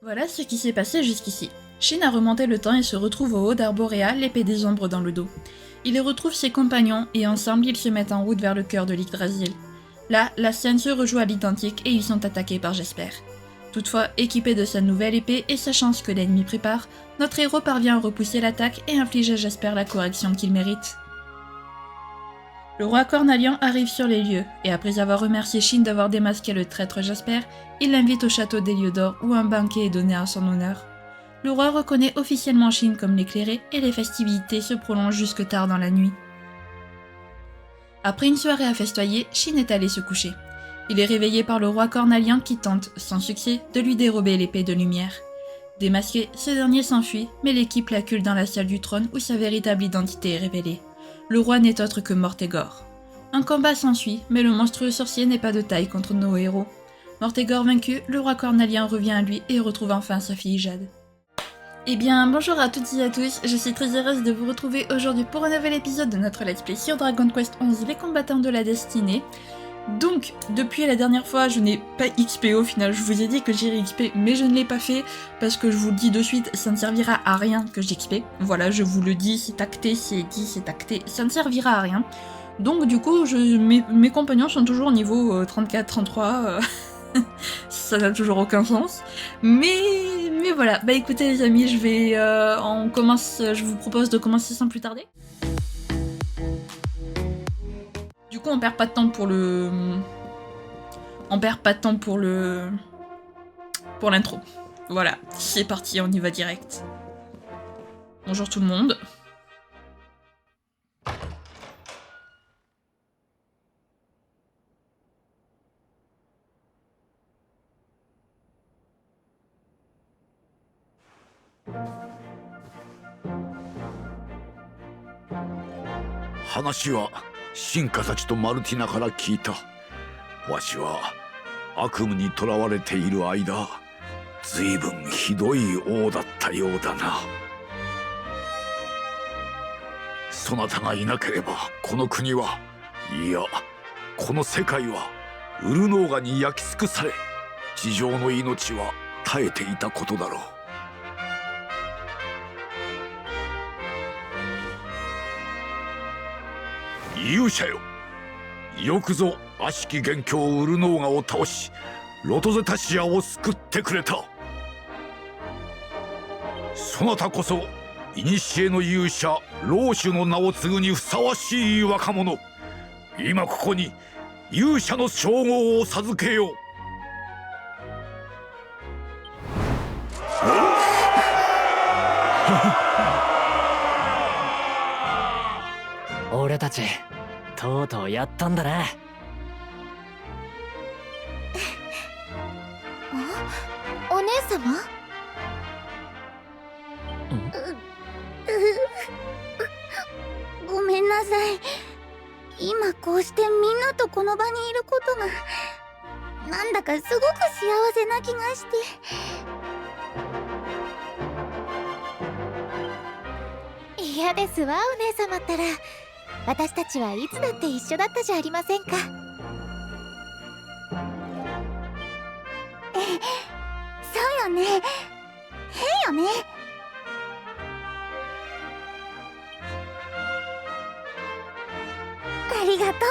Voilà ce qui s'est passé jusqu'ici. Shin a remonté le temps et se retrouve au haut d'Arborea, l'épée des ombres dans le dos. Il y retrouve ses compagnons et ensemble ils se mettent en route vers le cœur de l'Yggdrasil. Là, la scène se rejoue à l'identique et ils sont attaqués par Jesper. Toutefois, équipé de sa nouvelle épée et sachant ce que l'ennemi prépare, notre héros parvient à repousser l'attaque et inflige à Jesper la correction qu'il mérite. Le roi Cornalian arrive sur les lieux, et après avoir remercié Shin d'avoir démasqué le traître Jasper, il l'invite au château d'Héliodor où un banquet est donné en son honneur. Le roi reconnaît officiellement Shin comme l'éclairé et les festivités se prolongent jusque tard dans la nuit. Après une soirée à festoyer, Shin est allé se coucher. Il est réveillé par le roi Cornalian qui tente, sans succès, de lui dérober l'épée de lumière. Démasqué, ce dernier s'enfuit, mais l'équipe l'accule dans la salle du trône où sa véritable identité est révélée. Le roi n'est autre que Mortegor. Un combat s'ensuit, mais le monstrueux sorcier n'est pas de taille contre nos héros. Mortegor vaincu, le roi Cornalian revient à lui et retrouve enfin sa fille Jade. Eh bien, bonjour à toutes et à tous, je suis très heureuse de vous retrouver aujourd'hui pour un nouvel épisode de notre Let's Play sur Dragon Quest XI, les combattants de la destinée. Donc, depuis la dernière fois, je n'ai pas XP au final, je vous ai dit que j'irais XP, mais je ne l'ai pas fait, parce que je vous le dis de suite, ça ne servira à rien que j'XP. Voilà, je vous le dis, c'est acté, c'est dit, c'est acté, ça ne servira à rien. Donc du coup, mes compagnons sont toujours au niveau 34, 33, ça n'a toujours aucun sens. Mais voilà, bah écoutez les amis, je vous propose de commencer sans plus tarder. Du coup, on perd pas de temps pour l'intro. Voilà, c'est parti, on y va direct. Bonjour tout le monde.進化たちとマルティナから聞いた。わしは悪夢にとらわれている間、随分ひどい王だったようだな。そなたがいなければこの国は、いやこの世界はウルノーガに焼き尽くされ、地上の命は絶えていたことだろう。勇者よ、よくぞ悪しき元凶ウルノーガを倒し、ロトゼタシアを救ってくれた。そなたこそ古の勇者老主の名を継ぐにふさわしい若者。今ここに勇者の称号を授けよう。俺たちとうとうやったんだな。お姉様？ごめんなさい。今こうしてみんなとこの場にいることがなんだかすごく幸せな気がして。嫌ですわ、お姉様ったら。私たちはいつだって一緒だったじゃありませんか。そうよね。変よね。ありがとう。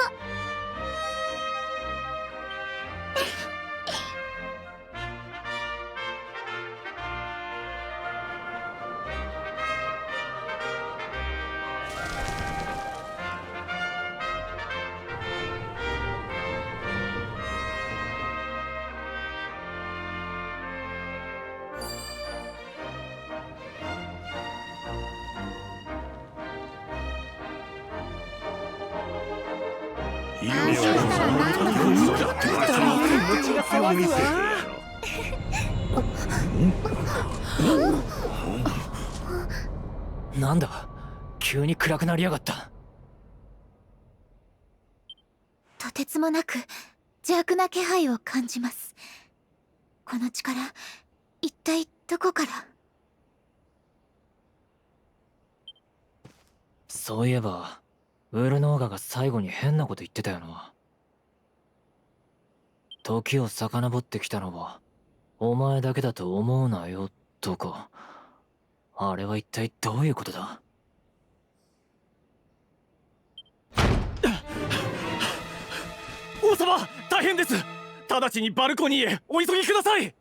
なんだ、急に暗くなりやがった。とてつもなく邪悪な気配を感じます。この力、一体どこから？そういえばウルノーガが最後に変なこと言ってたよな。時を遡ってきたのはお前だけだと思うなよ、とか。あれは一体どういうことだ？王様、大変です。直ちにバルコニーへお急ぎください。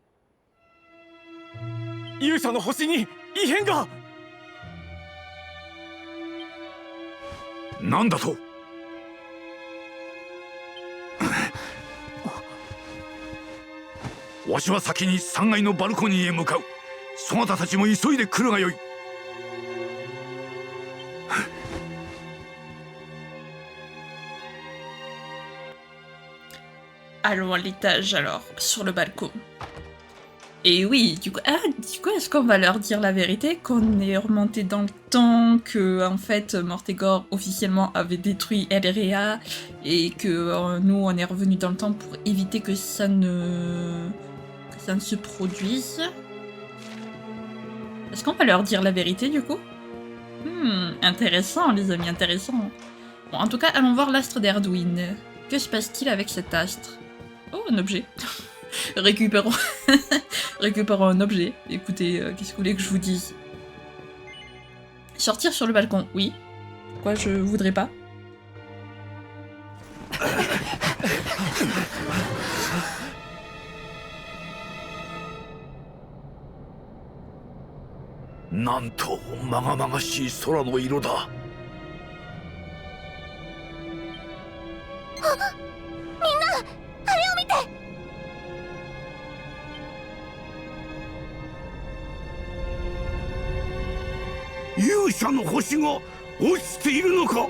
勇者の星に異変が。なんだと？わしは先に3階のバルコニーへ向かう。そなたたちも急いで来るがよい。Allons à l'étage alors, sur le balcon. Et oui, du coup, est-ce qu'on va leur dire la vérité, qu'on est remonté dans le temps, que en fait Mortégor officiellement avait détruit Elrea et que nous on est revenu dans le temps pour éviter que ça ne se produise? Est-ce qu'on va leur dire la vérité du coup? Intéressant les amis, intéressant. Bon, en tout cas, allons voir l'astre d'Erdwin. Que se passe-t-il avec cet astre? Oh, un objet. Récupérons... Récupérons un objet. Écoutez, qu'est-ce que vous voulez que je vous dise? Sortir sur le balcon, oui. Quoi, je voudrais pas? Nanto, まがまがしい空の色だ。勇者の星が落ちているのか？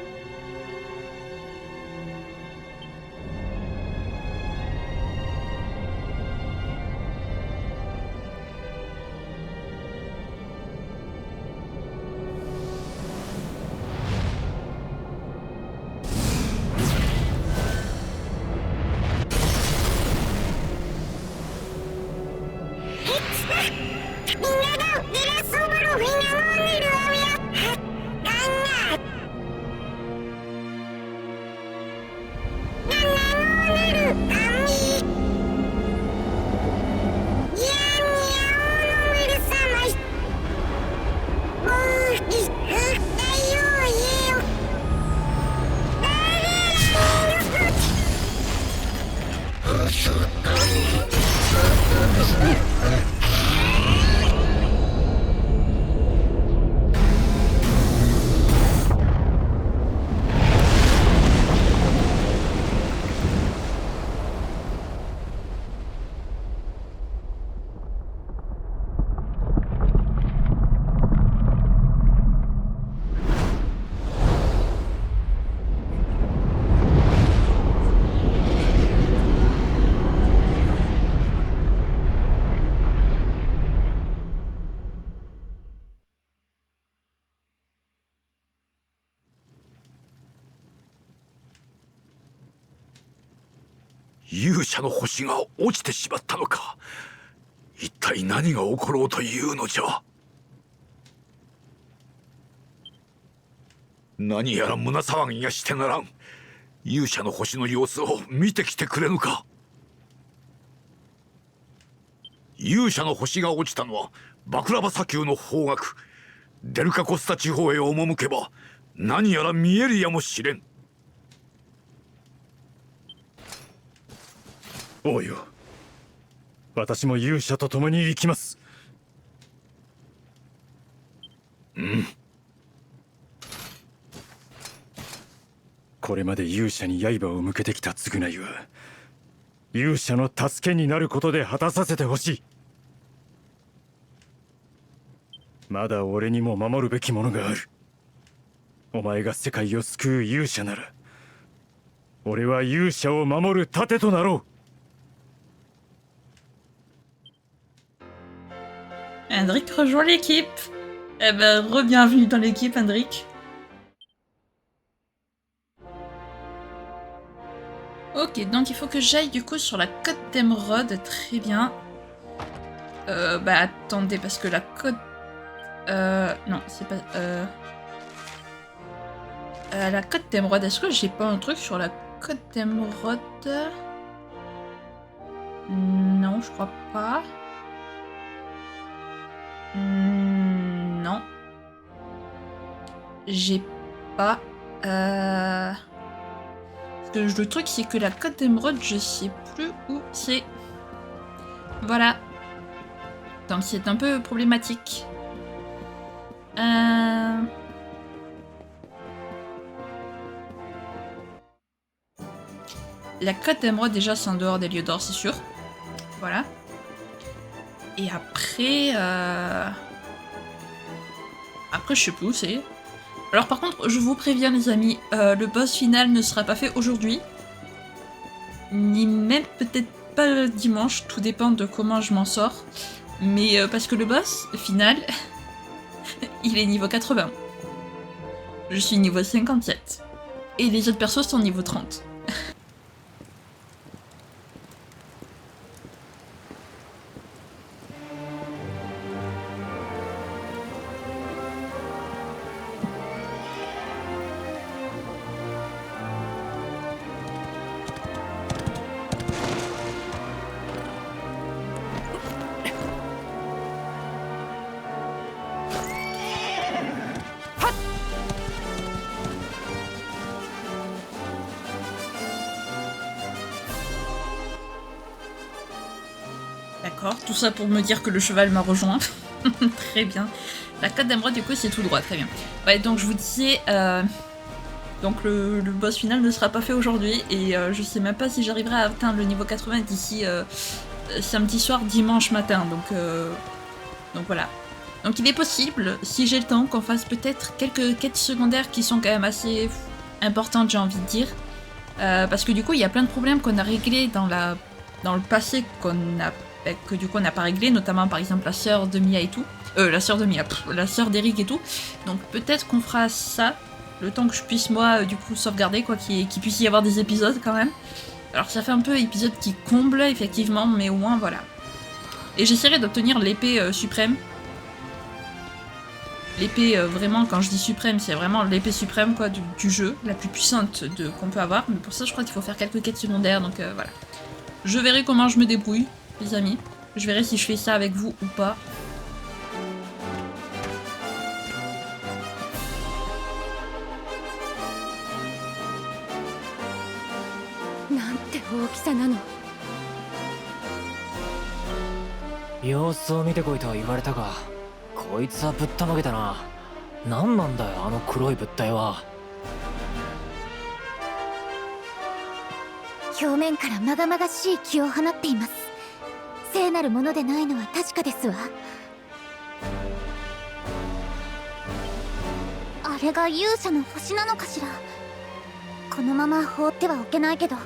勇者の星が落ちてしまったのか。一体何が起ころうというのじゃ。何やら胸騒ぎがしてならん。勇者の星の様子を見てきてくれぬか。勇者の星が落ちたのはバクラバ砂丘の方角。デルカコスタ地方へ赴けば何やら見えるやもしれん。王よ、私も勇者と共に行きます。これまで勇者に刃を向けてきた償いは勇者の助けになることで果たさせてほしい。まだ俺にも守るべきものがある。お前が世界を救う勇者なら俺は勇者を守る盾となろう。Hendrik rejoint l'équipe. Eh ben, re-bienvenue dans l'équipe, Hendrik. Ok, donc il faut que j'aille du coup sur la côte d'Emeraude. Très bien. Bah attendez, parce que la côte... non, c'est pas... la côte d'Emeraude, est-ce que j'ai pas un truc sur la côte d'Emeraude? Non, je crois pas. Non. J'ai pas... Parce que le truc, c'est que la côte d'émeraude, je sais plus où c'est. Voilà. Donc c'est un peu problématique. La côte d'émeraude, déjà, c'est en dehors des lieux d'or, c'est sûr. Voilà. Et après... Après, je sais plus où c'est. Alors par contre, je vous préviens les amis, le boss final ne sera pas fait aujourd'hui. Ni même peut-être pas dimanche, tout dépend de comment je m'en sors. Mais parce que le boss final, il est niveau 80. Je suis niveau 57. Et les autres persos sont niveau 30. D'accord, tout ça pour me dire que le cheval m'a rejoint. Très bien. La côte d'émeraude, du coup, c'est tout droit, très bien. Ouais, donc je vous disais... Donc le boss final ne sera pas fait aujourd'hui, et je sais même pas si j'arriverai à atteindre le niveau 80 d'ici samedi soir, dimanche matin, donc voilà. Donc il est possible, si j'ai le temps, qu'on fasse peut-être quelques quêtes secondaires qui sont quand même assez importantes, j'ai envie de dire. Parce que du coup, il y a plein de problèmes qu'on a réglés dans le passé que du coup on n'a pas réglé, notamment par exemple la sœur de Mia et tout. La sœur de Mia, la sœur d'Eric et tout. Donc peut-être qu'on fera ça, le temps que je puisse moi du coup sauvegarder, quoi, qu'il puisse y avoir des épisodes quand même. Alors ça fait un peu épisode qui comble effectivement, mais au moins voilà. Et j'essaierai d'obtenir l'épée suprême. L'épée, vraiment, quand je dis suprême, c'est vraiment l'épée suprême quoi, du jeu, la plus puissante qu'on peut avoir. Mais pour ça, je crois qu'il faut faire quelques quêtes secondaires, donc voilà. Je verrai comment je me débrouille, les amis. Je verrai si je fais ça avec vous ou pas.様子を見てこいとは言われたが、こいつはぶったまげたな。何なんだよあの黒い物体は。表面からまがまがしい気を放っています。聖なるものでないのは確かですわ。あれが勇者の星なのかしら。このまま放ってはおけないけど、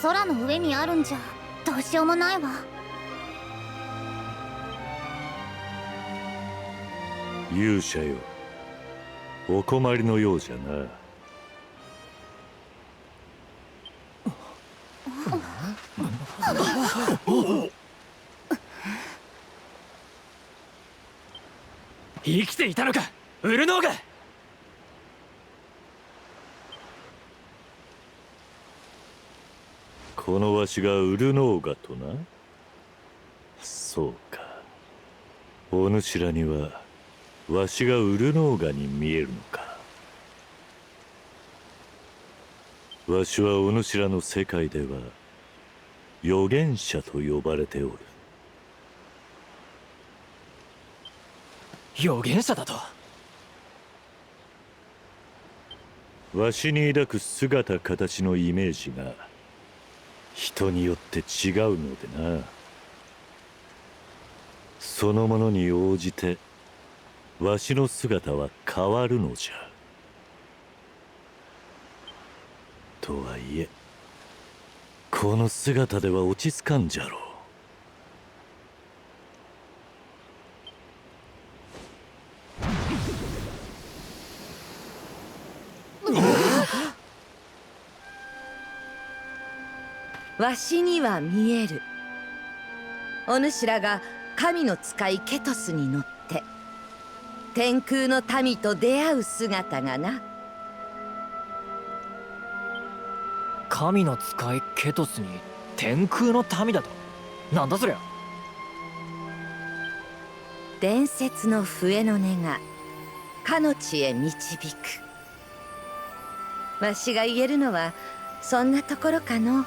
空の上にあるんじゃどうしようもないわ。勇者よ、お困りのようじゃな。生きていたのか、ウルノーガ。このわしがウルノーガとな。そうか、お主らにはわしがウルノーガに見えるのか。わしはお主らの世界では預言者と呼ばれておる。預言者だと。わしに抱く姿形のイメージが人によって違うのでな。そのものに応じてわしの姿は変わるのじゃ。とはいえこの姿では落ち着かんじゃろう。わしには見える。お主らが神の使いケトスに乗って天空の民と出会う姿がな。神の使いケトスに天空の民だと。なんだそりゃ。伝説の笛の音がかの地へ導く。わしが言えるのはそんなところかの。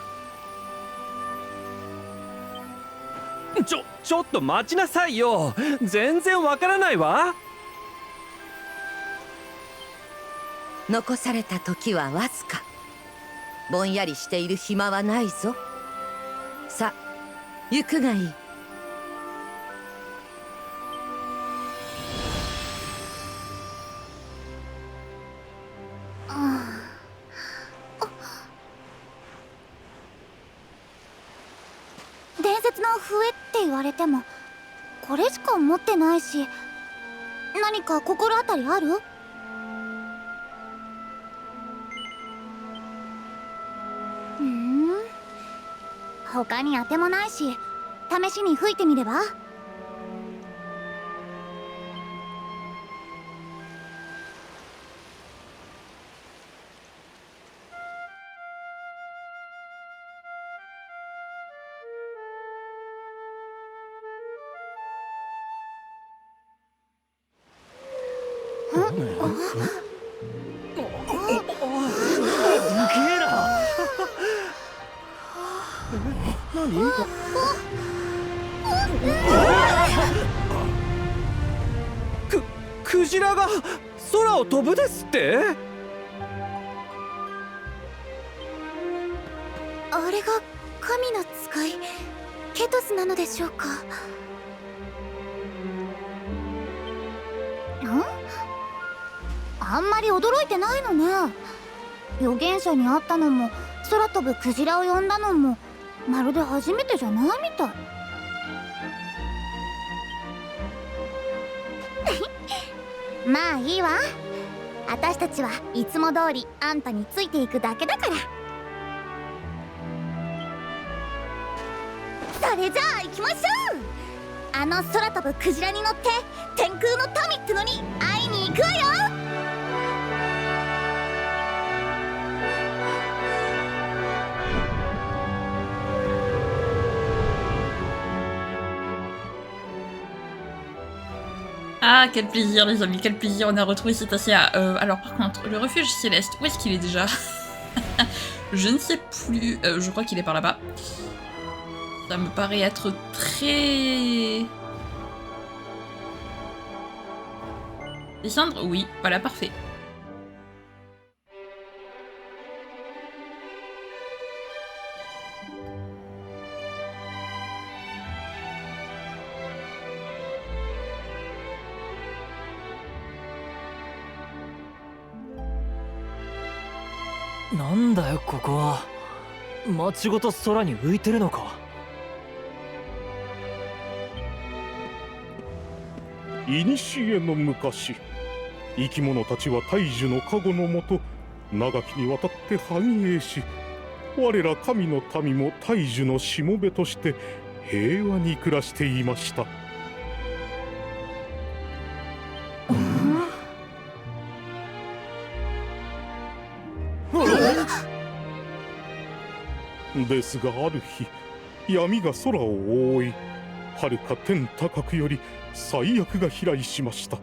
ちょっと待ちなさいよ。全然わからないわ。残された時はわずか。ぼんやりしている暇はないぞ。さ、行くがいい。伝説の笛って言われてもこれしか持ってないし、何か心当たりある？他に当てもないし、試しに吹いてみれば？すげえな。何？クジラが空を飛ぶですって？あれが神の使いケトスなのでしょうか？あんまり驚いてないのね。預言者に会ったのも空飛ぶクジラを呼んだのもまるで初めてじゃないみたい。まあいいわ。私たちはいつも通りあんたについていくだけだから。それじゃあ行きましょう。あの空飛ぶクジラに乗って天空の民ってのに会いに行くわよ。Ah, quel plaisir les amis, quel plaisir, on a retrouvé Cetacea. Alors par contre, le refuge céleste, où est-ce qu'il est déjà? Je ne sais plus, je crois qu'il est par là-bas. Ça me paraît être très... Descendre? Oui, voilà, parfait.なんだよここは。街ごと空に浮いてるのか。古の昔、生き物たちは大樹の加護のもと長きにわたって繁栄し、我ら神の民も大樹のしもべとして平和に暮らしていました。ですがある日、闇が空を覆い、遥か天高くより災厄が飛来しました。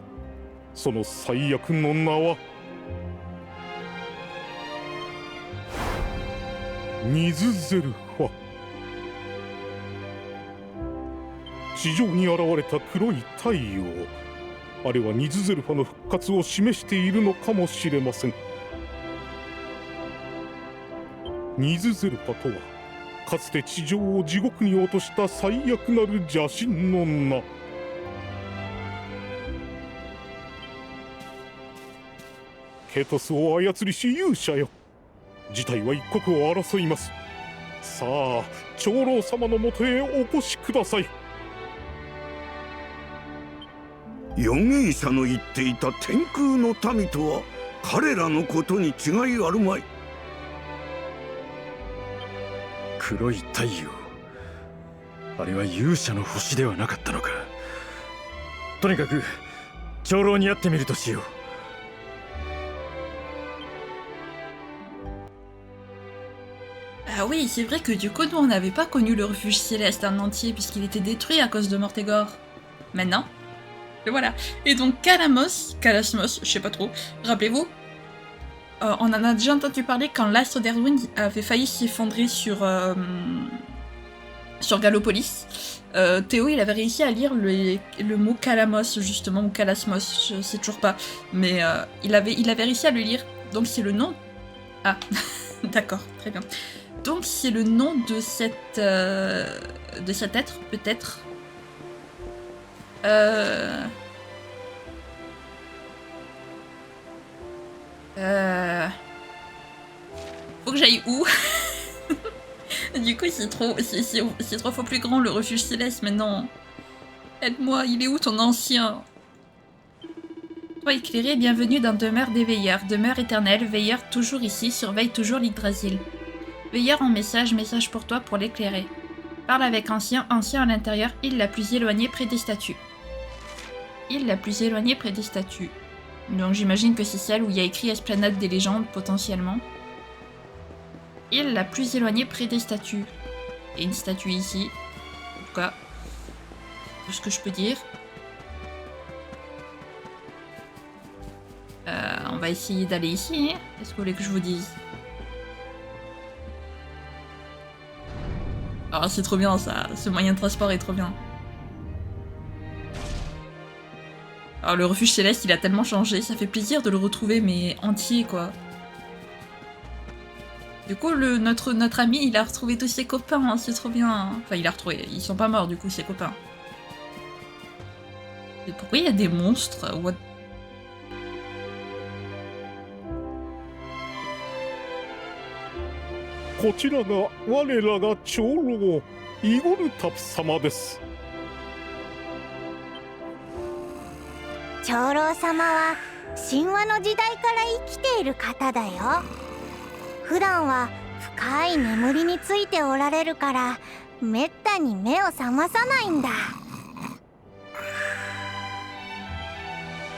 その災厄の名はニズゼルファ。地上に現れた黒い太陽、あれはニズゼルファの復活を示しているのかもしれません。ニズゼルファとは、かつて地上を地獄に落とした最悪なる邪神の名。ケトスを操りし勇者よ、事態は一刻を争います。さあ、長老様のもとへお越しください。預言者の言っていた天空の民とは彼らのことに違いあるまい。黒い太陽、あれは勇者の星ではなかったのか。とにかく長老に会ってみるとしよう。Ah oui, c'est vrai que du coup, nous, on n'avait pas connu le refuge céleste en entier puisqu'il était détruit à cause de Mortégor. Maintenant, Et voilà. Et donc Kalasmos, je sais pas trop, rappelez-vous, on en a déjà entendu parler quand l'astre d'Erwin avait failli s'effondrer sur Gallopolis. Théo, il avait réussi à lire le mot Kalamos, justement, ou Kalasmos, je sais toujours pas, mais il avait réussi à le lire. Donc c'est le nom... Ah, d'accord, très bien. Donc c'est le nom de cet être, peut-être. Faut que j'aille où? Du coup, c'est trop fois plus grand le refuge céleste maintenant. Aide-moi, il est où ton ancien? Toi éclairé, bienvenue dans demeure des veilleurs, demeure éternelle, veilleur toujours ici, surveille toujours l'Yggdrasil. Veilleur en message pour toi pour l'éclairer. Parle avec ancien à l'intérieur, île la plus éloignée près des statues. Île la plus éloignée près des statues. Donc j'imagine que c'est celle où il y a écrit Esplanade des légendes potentiellement. Île la plus éloignée près des statues. Et une statue ici. En tout cas, tout ce que je peux dire. On va essayer d'aller ici. Est-ce que vous voulez que je vous dise? Oh, c'est trop bien ça. Ce moyen de transport est trop bien. Alors le refuge céleste, il a tellement changé. Ça fait plaisir de le retrouver, mais entier quoi. Du coup, notre ami, il a retrouvé tous ses copains, hein, c'est trop bien. Enfin, il a retrouvé, ils sont pas morts du coup, ses copains. Et pourquoi il y a des monstres? What?長老様は神話の時代から生きている方だよ。普段は深い眠りについておられるからめったに目を覚まさないんだ。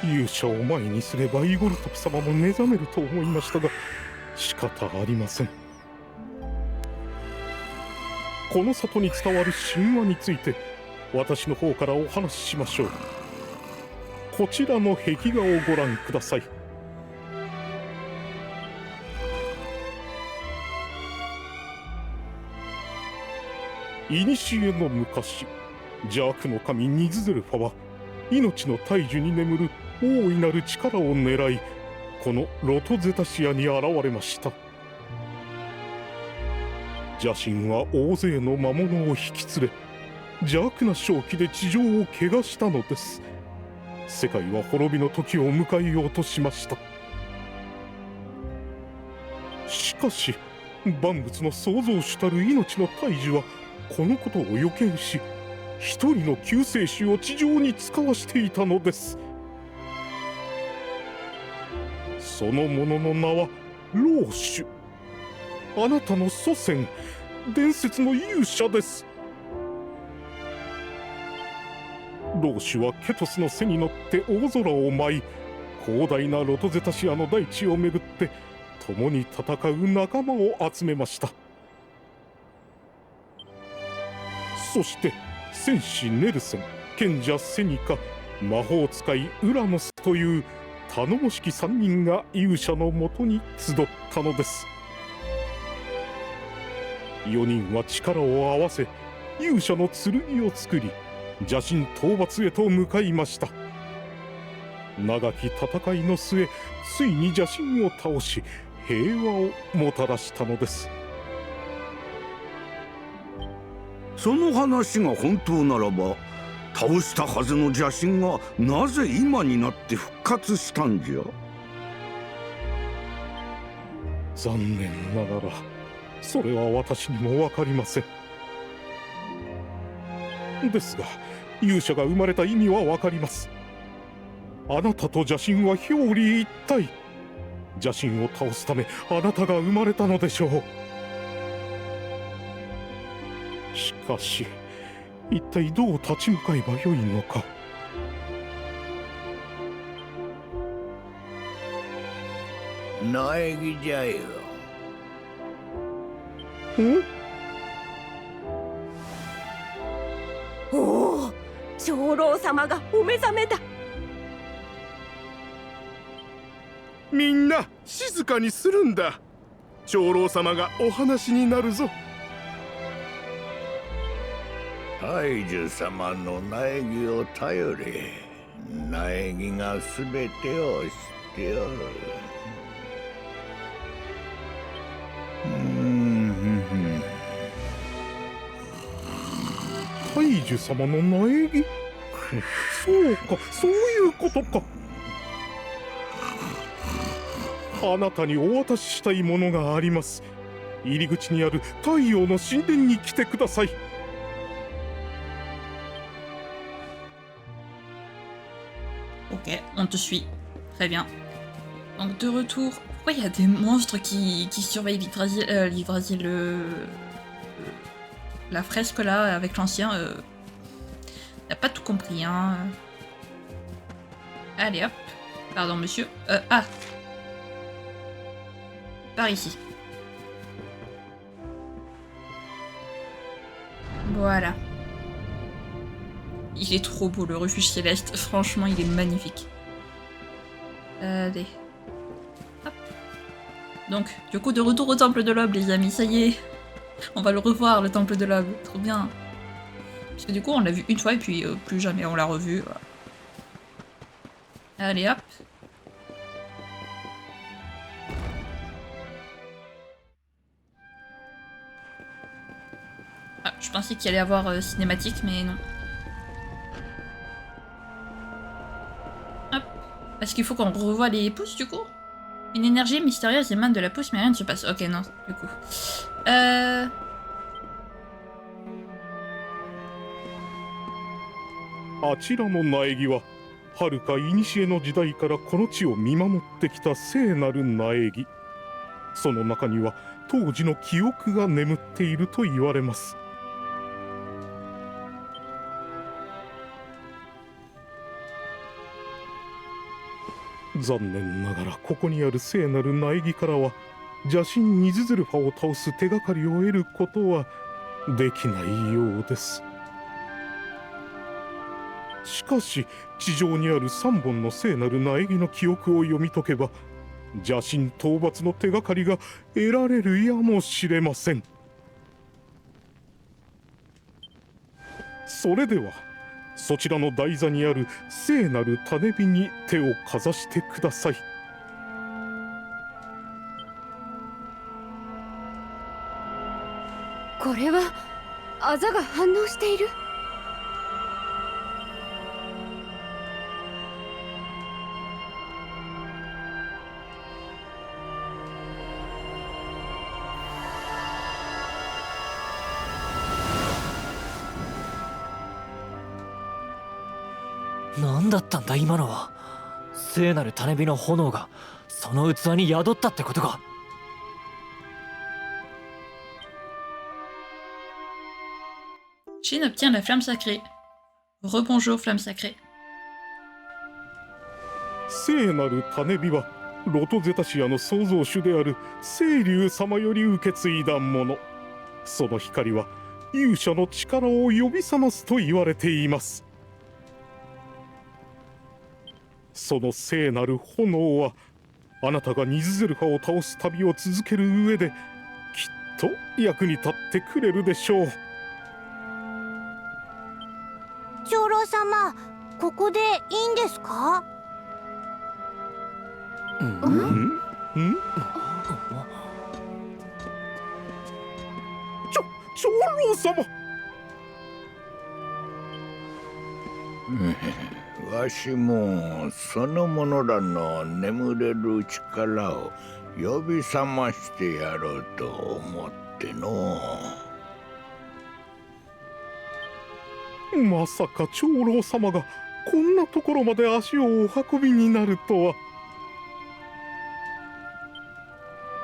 勇者を前にすればイゴルトプ様も目覚めると思いましたが仕方ありません。この里に伝わる神話について私の方からお話ししましょう。こちらの壁画をご覧ください。古の昔、邪悪の神ニズゼルファは命の大樹に眠る大いなる力を狙い、このロトゼタシアに現れました。邪神は大勢の魔物を引き連れ、邪悪な瘴気で地上を汚したのです。世界は滅びの時を迎えようとしました。しかし万物の創造主たる命の大樹はこのことを予見し、一人の救世主を地上に使わしていたのです。その者の名は老主。あなたの祖先、伝説の勇者です。老主はケトスの背に乗って大空を舞い、広大なロトゼタシアの大地を巡って共に戦う仲間を集めました。そして戦士ネルセン、賢者セニカ、魔法使いウラノスという頼もしき3人が勇者のもとに集ったのです。4人は力を合わせ勇者の剣を作り、邪神討伐へと向かいました。長き戦いの末、ついに邪神を倒し平和をもたらしたのです。その話が本当ならば、倒したはずの邪神がなぜ今になって復活したんじゃ。残念ながらそれは私にも分かりません。ですが勇者が生まれた意味は分かります。あなたと邪神は表裏一体。邪神を倒すためあなたが生まれたのでしょう。しかし一体どう立ち向かえばよいのか。苗木じゃよ。おお、長老様がお目覚めだ。みんな静かにするんだ。長老様がお話になるぞ。大樹様の苗木を頼れ。苗木が全てを知っておる。大樹様の苗木そうか、そういうことか。あなたにお渡ししたいものがあります。入り口にある太陽の神殿に来てください。Ok, on te suit. Très bien. Donc de retour... Pourquoi il y a des monstres qui surveillent l'Yggdrasil, la fresque là, avec l'ancien T'as pas tout compris, hein. Allez hop. Pardon monsieur. Ah. Par ici. Voilà. Il est trop beau le refuge céleste, franchement il est magnifique. Allez. Hop. Donc, du coup de retour au temple de l'aube les amis, ça y est. On va le revoir le temple de l'aube, trop bien. Parce que du coup on l'a vu une fois et puis plus jamais on l'a revu. Voilà. Allez hop. Ah, je pensais qu'il allait y avoir cinématique mais non. Est-ce qu'il faut qu'on revoie les pouces du coup? Une énergie mystérieuse émane de la pousse mais rien ne se passe. Ok non, du coup. あちらの苗木は遥か古の時代からこの地を見守ってきた聖なる苗木。その中には当時の記憶が眠っていると言われます。残念ながらここにある聖なる苗木からは邪神ニズズルファを倒す手がかりを得ることはできないようです。しかし地上にある3本の聖なる苗木の記憶を読み解けば邪神討伐の手がかりが得られるやもしれません。それではそちらの台座にある聖なる種火に手をかざしてください。これはあざが反応している。何だったんだ今のは。聖なる種火の炎がその器に宿ったってことか。Shin obtient la flamme sacrée. Rebonjour flamme sacrée. 聖なる種火はロトゼタシアの創造主である聖竜様より受け継いだもの。その光は勇者の力を呼び覚ますと言われています。その聖なる炎はあなたがニズゼルハを倒す旅を続ける上できっと役に立ってくれるでしょう。長老様、ここでいいんですか？長老様わしもその者らの眠れる力を呼び覚ましてやろうと思っての。まさか長老様がこんなところまで足をお運びになるとは。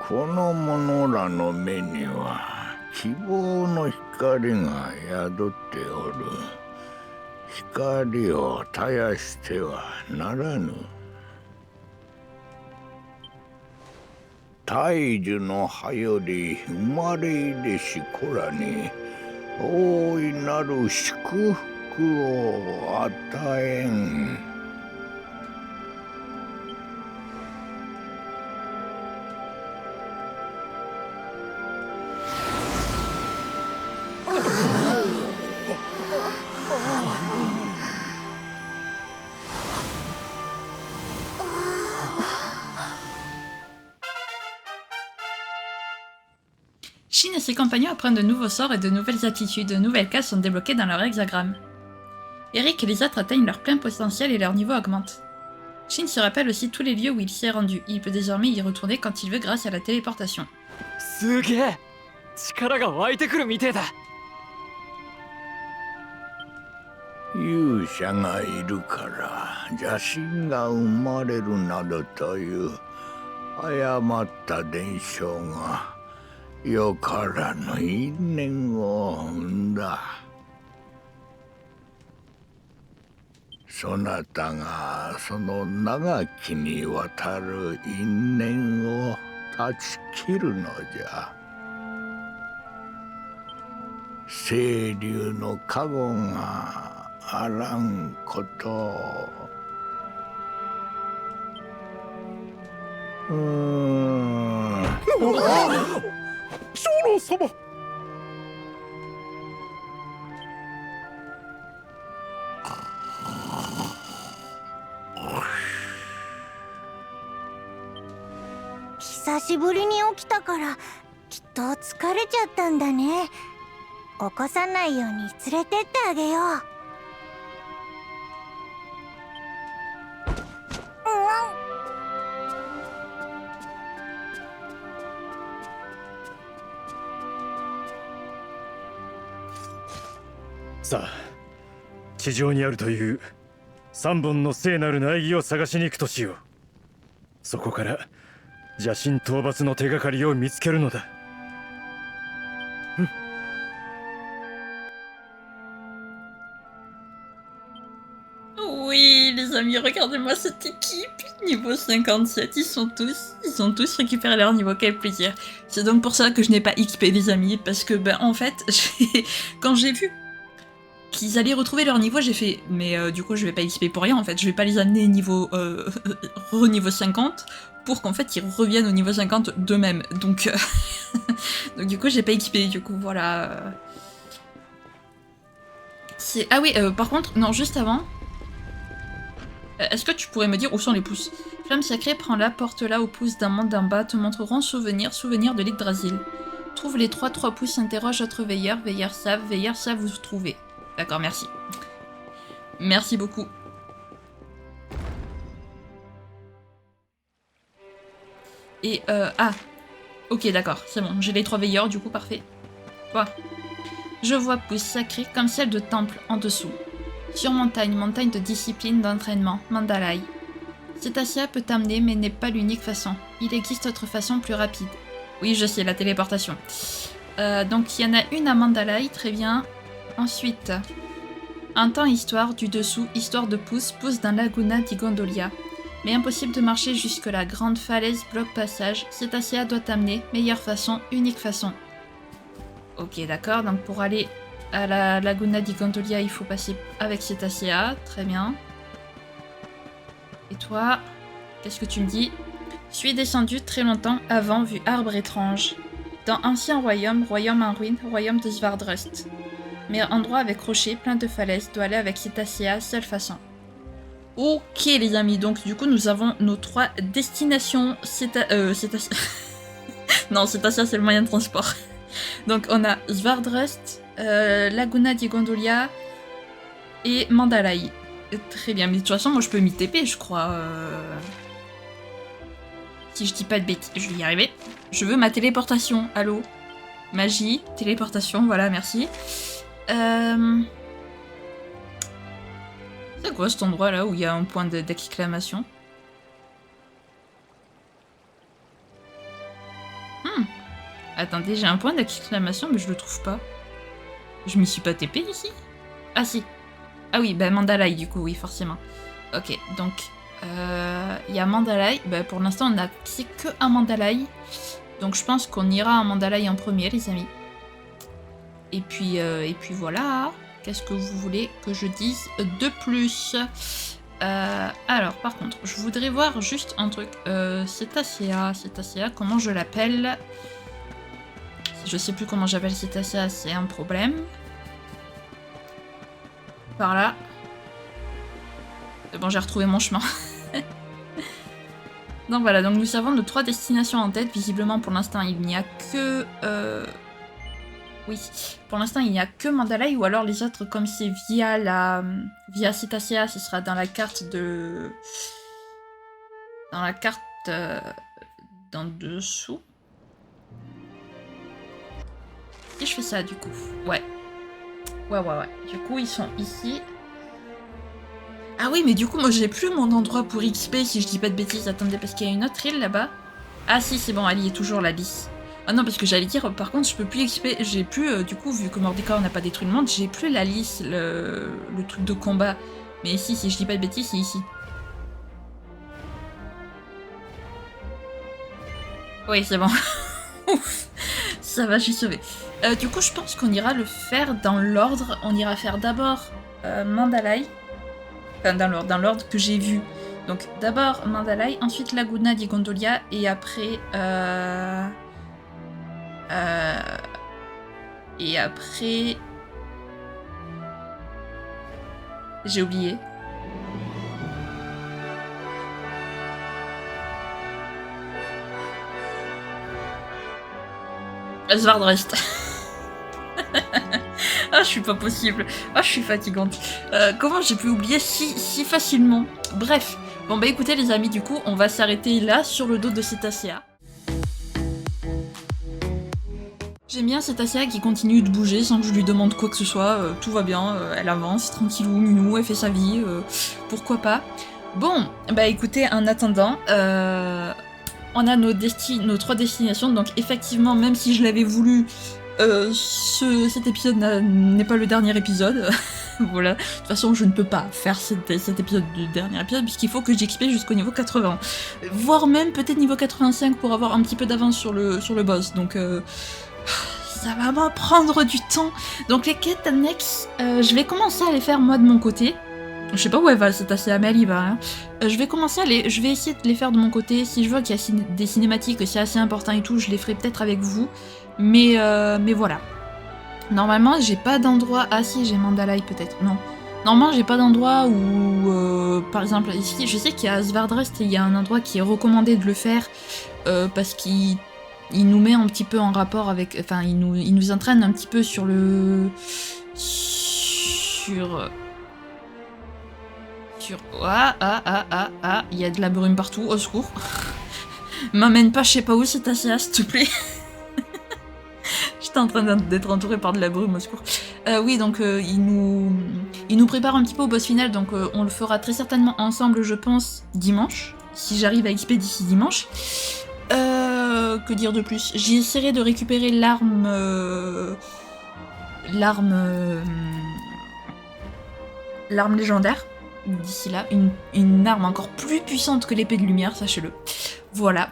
この者らの目には希望の光が宿っておる。光を絶やしてはならぬ。大樹の葉より生まれいでし子らに大いなる祝福を与えん。Shin et ses compagnons apprennent de nouveaux sorts et de nouvelles attitudes. De nouvelles cases sont débloquées dans leur hexagramme. Eric et les autres atteignent leur plein potentiel et leur niveau augmente. Shin se rappelle aussi tous les lieux où il s'est rendu. Il peut désormais y retourner quand il veut grâce à la téléportation. すげえ力が湧いてくるみてえだ。勇者がいるから邪神が生まれるなどという誤った伝承がよからぬ因縁を生んだ。そなたがその長きにわたる因縁を断ち切るのじゃ。清流の加護があらんことを。長老様。久しぶりに起きたからきっと疲れちゃったんだね。起こさないように連れてってあげよう。さあ地上にあるという3本の聖なる苗木を探しに行くとしよう。そこから邪神討伐の手がかりを見つけるのだ。Oui, les amis, regardez-moi cette équipe. Niveau 57, ils ont tous récupéré leur niveau, quel plaisir. C'est donc pour ça que je n'ai pas XP, les amis, parce que, ben, en fait, quand j'ai vu qu'ils allaient retrouver leur niveau, j'ai fait, mais du coup, je vais pas XP pour rien, en fait. Je vais pas les amener niveau, niveau 50, pour qu'en fait, ils reviennent au niveau 50 d'eux-mêmes. Donc, donc, du coup, j'ai pas XP, du coup, voilà. Ah oui, par contre, non, juste avant... Est-ce que tu pourrais me dire où sont les pouces? Flamme sacrée, prends-la, porte-la au pouce d'un monde d'en bas, te montreront souvenir de l'Yggdrasil. Trouve les 3 pouces, interroge autres veilleurs savent vous trouver. D'accord, merci. Merci beaucoup. Et ah, ok, d'accord, c'est bon, j'ai les 3 veilleurs, du coup, parfait. Toi. Je vois pouce sacrée comme celle de temple en dessous. Sur montagne, montagne de discipline, d'entraînement, Mandalay. Cetacea peut t'amener, mais n'est pas l'unique façon. Il existe autre façon plus rapide. Oui, je sais, la téléportation. Donc, il y en a une à Mandalay, très bien. Ensuite, un temps histoire, du dessous, histoire de pouce dans Laguna di Gondolia. Mais impossible de marcher jusque là, grande falaise, bloc passage. Cetacea doit t'amener, meilleure façon, unique façon. Ok, d'accord, donc pour aller... à la Laguna di Gondolia, il faut passer avec Cetacea, très bien. Et toi, qu'est-ce que tu me dis? Suis descendu très longtemps avant, vu arbre étrange. Dans ancien royaume, royaume en ruine, royaume de Svardrust. Mais endroit avec rocher, plein de falaises, doit aller avec Cetacea, seule façon. Ok les amis, donc du coup nous avons nos 3 destinations. Cetacea... non, Cetacea c'est le moyen de transport. Donc on a Svardrust, Laguna di Gondolia et Mandalay. Très bien, mais de toute façon, moi je peux m'y TP, je crois. Si je dis pas de bêtises, je vais y arriver. Je veux ma téléportation, allô? Magie, téléportation, voilà, merci. C'est quoi cet endroit là où il y a un point d'exclamation? Attendez, j'ai un point d'exclamation, mais je le trouve pas. Je m'y suis pas TP ici? Ah si. Ah oui, bah Mandalay du coup, oui, forcément. Ok, donc il y a Mandalay. Bah, pour l'instant, on a accès que à Mandalay. Donc je pense qu'on ira à Mandalay en premier, les amis. Et puis voilà. Qu'est-ce que vous voulez que je dise de plus? Alors, par contre, je voudrais voir juste un truc. Cetacea, comment je l'appelle? Je sais plus comment j'appelle Cetacea, c'est un problème. Par là. C'est bon, j'ai retrouvé mon chemin. Donc voilà, donc nous avons nos 3 destinations en tête. Visiblement, pour l'instant, il n'y a que Oui, pour l'instant il n'y a que Mandalay ou alors les autres comme c'est via Cetacea, ce sera dans la carte de... Dans la carte d'en dessous. Et je fais ça du coup, ouais. Ouais. Du coup ils sont ici. Ah oui mais du coup moi j'ai plus mon endroit pour XP si je dis pas de bêtises. Attendez parce qu'il y a une autre île là-bas. Ah si c'est bon, elle y est toujours la lisse. Ah non, parce que j'allais dire, par contre, je peux plus XP, j'ai plus, du coup, vu que Mordecai n'a pas détruit le monde, j'ai plus la lisse, le truc de combat. Mais ici, si je dis pas de bêtises, c'est ici. Oui, c'est bon. Ouf, ça va, j'ai sauvé. Du coup, je pense qu'on ira le faire dans l'ordre. On ira faire d'abord Mandalay. Enfin, dans l'ordre que j'ai vu. Donc, d'abord Mandalay, ensuite Laguna di Gondolia, et après... Et après... J'ai oublié. Svardrest. Ah, je suis pas possible. Ah, je suis fatigante. Comment j'ai pu oublier si facilement? Bref. Bon bah écoutez les amis, du coup, on va s'arrêter là, sur le dos de Cetacea. J'aime bien Cetacea qui continue de bouger sans que je lui demande quoi que ce soit, tout va bien, elle avance, tranquillou, minou, elle fait sa vie, pourquoi pas. Bon, bah écoutez, en attendant, on a nos 3 destinations, donc effectivement, même si je l'avais voulu, cet épisode n'est pas le dernier épisode. Voilà, de toute façon je ne peux pas faire cet épisode du dernier épisode puisqu'il faut que j'XP jusqu'au niveau 80. Voire même peut-être niveau 85 pour avoir un petit peu d'avance sur le boss, donc ça va m'en prendre du temps. Donc les quêtes annexes, je vais commencer à les faire moi de mon côté. Je sais pas où elle va, c'est assez amel, il va. Hein. Je vais essayer de les faire de mon côté. Si je vois qu'il y a des cinématiques, c'est assez important et tout, je les ferai peut-être avec vous. Mais voilà. Normalement, j'ai pas d'endroit... Ah si, j'ai Mandalay peut-être. Non. Normalement, j'ai pas d'endroit où... par exemple, ici, je sais qu'il y a Svardrest, il y a un endroit qui est recommandé de le faire parce qu'il nous met un petit peu en rapport avec... Enfin, il nous entraîne un petit peu sur le... Ah, il y a de la brume partout, au secours. M'amène pas je sais pas où, c'est assez, s'il te plaît. J'étais en train d'être entourée par de la brume, au secours. Oui, donc il nous prépare un petit peu au boss final, donc on le fera très certainement ensemble, je pense, dimanche. Si j'arrive à XP d'ici dimanche. Que dire de plus? J'essaierai de récupérer l'arme... l'arme légendaire. D'ici là, une arme encore plus puissante que l'épée de lumière, sachez-le. Voilà.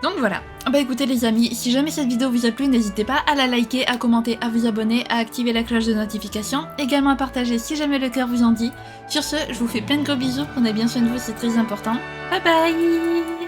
Donc voilà. Bah écoutez les amis, si jamais cette vidéo vous a plu, n'hésitez pas à la liker, à commenter, à vous abonner, à activer la cloche de notification, également à partager si jamais le cœur vous en dit. Sur ce, je vous fais plein de gros bisous, prenez bien soin de vous, c'est très important. Bye bye.